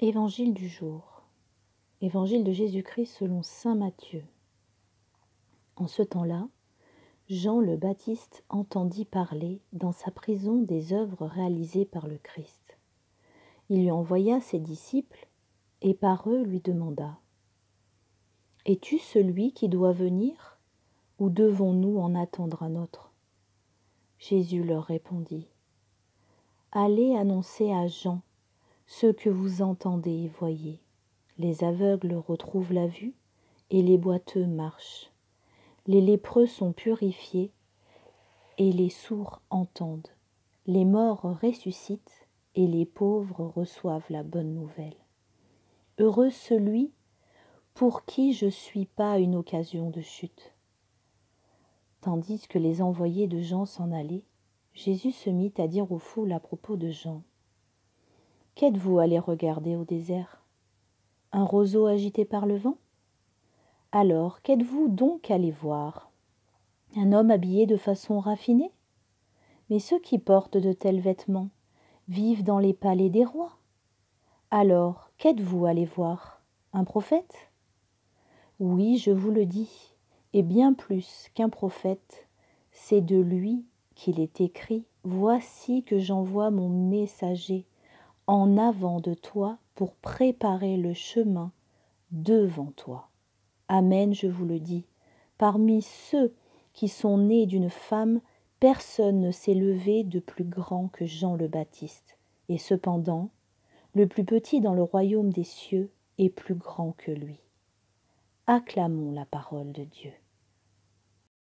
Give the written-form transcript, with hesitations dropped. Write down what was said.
Évangile du jour. Évangile de Jésus-Christ selon saint Matthieu. En ce temps-là, Jean le Baptiste entendit parler dans sa prison des œuvres réalisées par le Christ. Il lui envoya ses disciples et par eux lui demanda : « Es-tu celui qui doit venir, ou devons-nous en attendre un autre ?» Jésus leur répondit : « Allez annoncer à Jean ce que vous entendez et voyez. Les aveugles retrouvent la vue et les boiteux marchent. Les lépreux sont purifiés et les sourds entendent. Les morts ressuscitent et les pauvres reçoivent la bonne nouvelle. Heureux celui pour qui je ne suis pas une occasion de chute. » Tandis que les envoyés de Jean s'en allaient, Jésus se mit à dire aux foules à propos de Jean : « Qu'êtes-vous allés regarder au désert ? Un roseau agité par le vent ? Alors, qu'êtes-vous donc allés voir ? Un homme habillé de façon raffinée ? Mais ceux qui portent de tels vêtements vivent dans les palais des rois. Alors, qu'êtes-vous allés voir ? Un prophète ? Oui, je vous le dis, et bien plus qu'un prophète, c'est de lui qu'il est écrit : voici que j'envoie mon messager en avant de toi pour préparer le chemin devant toi. Amen, je vous le dis, parmi ceux qui sont nés d'une femme, personne ne s'est levé de plus grand que Jean le Baptiste. Et cependant, le plus petit dans le royaume des cieux est plus grand que lui. Acclamons la parole de Dieu.